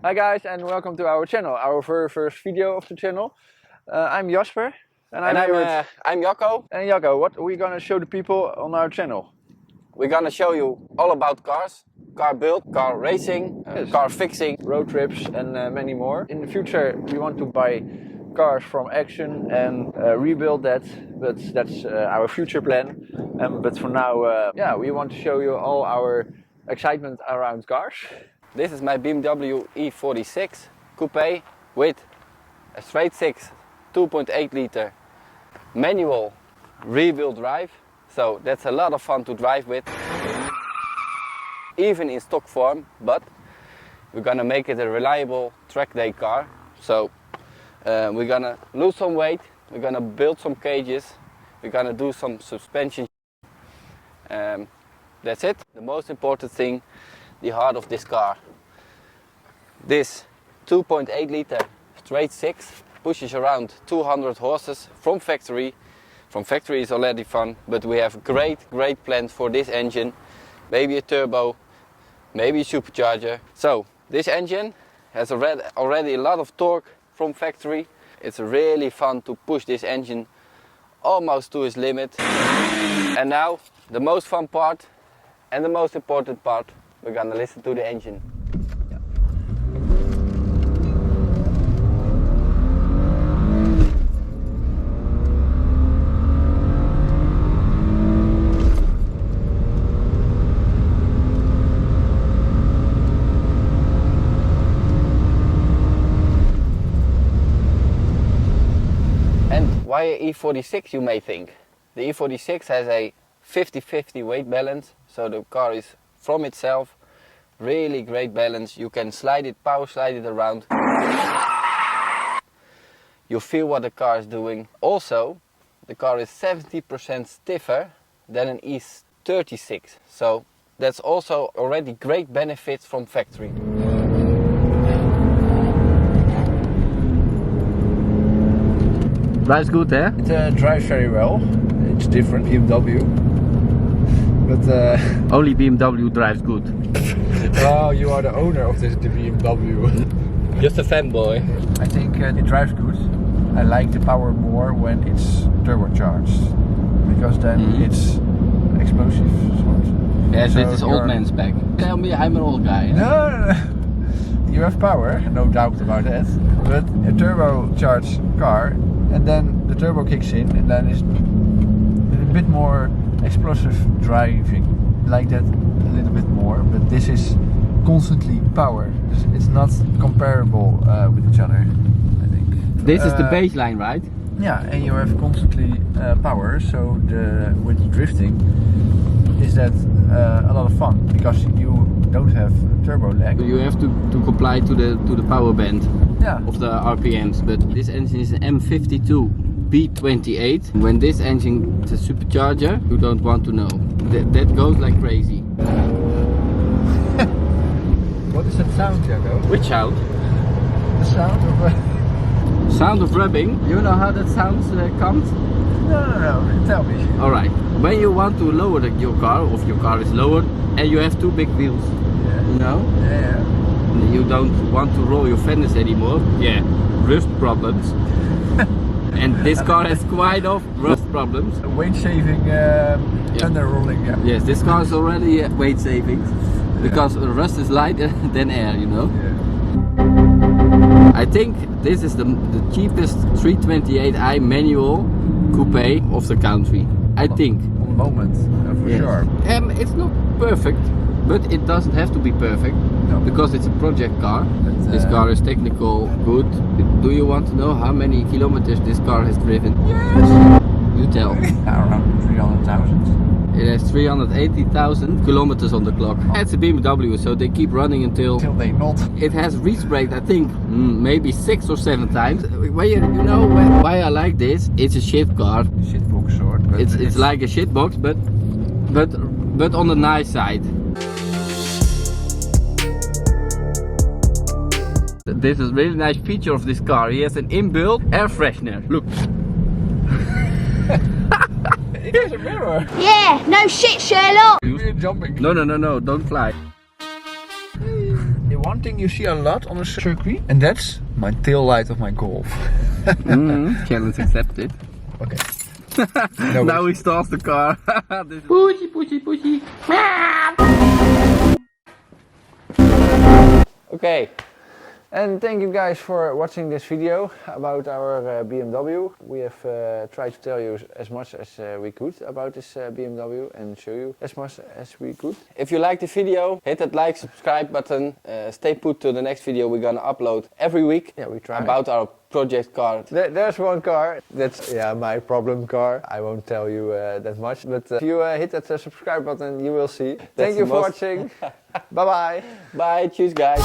Hi guys, and welcome to our channel, our very first video of the channel. I'm Jasper and I'm Jacco. And Jacco, what are we gonna show the people on our channel? We're gonna show you all about cars, car build, car racing, Yes. car fixing, road trips and many more. In the future we want to buy cars from Action and rebuild that, but that's our future plan. But for now, we want to show you all our excitement around cars. This is my BMW E46 coupe with a straight 6 2.8 liter manual rear-wheel drive, so that's a lot of fun to drive with, even in stock form, but we're gonna make it a reliable track day car. So we're gonna lose some weight, we're gonna build some cages, we're gonna do some suspension. That's it. The most important thing, the heart of this car. This 2.8 liter straight 6 pushes around 200 horses from factory. From factory is already fun, but we have great plans for this engine. Maybe a turbo, maybe a supercharger. So this engine has already a lot of torque from factory. It's really fun to push this engine almost to its limit. And now the most fun part and the most important part, we're gonna listen to the engine. And why a E46, you may think? The E46 has a 50-50 weight balance, so the car is from itself really great balance. You can slide it, power slide it around. You feel what the car is doing. Also, the car is 70% stiffer than an E36, so that's also already great benefits from factory. Drives good, eh? It drives very well. It's different, BMW. But only BMW drives good. oh, you are the owner of this BMW. Just a fanboy. I think it drives good. I like the power more when it's turbocharged, because then it's explosive. Yes, so this is old man's back. Tell me I'm an old guy. No. You have power, no doubt about that. But a turbocharged car, and then the turbo kicks in, and then it's a bit more explosive driving. Like that a little bit more, but this is constantly power. It's not comparable with each other, I think. This is the baseline, right? Yeah, and you have constantly power, so with drifting is that a lot of fun, because you don't have turbo lag. You have to comply to the power band of the RPMs, but this engine is an M52 B28. When this engine is a supercharger, you don't want to know. That goes like crazy. What is that sound, Jacco? Which sound? The sound of sound of rubbing. You know how that sounds comes? No, tell me. Alright, when you want to lower your car, or if your car is lowered, and you have two big wheels, you know? Yeah. You don't want to roll your fenders anymore. Yeah, rust problems. And this car has quite of rust problems. Weight saving fender rolling, yeah. Yes, this car is already weight saving, because rust is lighter than air, you know? Yeah. I think this is the cheapest 328i manual coupe of the country. I think. On the moment, for sure. It's not perfect, but it doesn't have to be perfect, because it's a project car. But, this car is technical, good. Do you want to know how many kilometers this car has driven? Yes! You tell. Around 300,000. It has 380,000 kilometers on the clock. It's a BMW, so they keep running until they not. It has restrayed, I think, maybe 6 or 7 times. You know why I like this? It's a shit car. Shitbox sort. But it's like a shitbox, but on the nice side. This is a really nice feature of this car. He has an inbuilt air freshener. Look. It has a mirror. Yeah, no shit, Sherlock. We're jumping. No, don't fly. one thing you see a lot on a circuit, and that's my tail light of my Golf. Challenge accepted. Okay. Now he starts the car. Pushy, pushy, pushy. Okay. And thank you guys for watching this video about our BMW. We have tried to tell you as much as we could about this BMW and show you as much as we could. If you like the video, hit that like, subscribe button. Stay put to the next video we're gonna upload every week. Yeah, we try. About our project car. There's one car, that's my problem car. I won't tell you that much, but if you hit that subscribe button, you will see. Thank you for watching. Bye bye. Bye, cheers guys.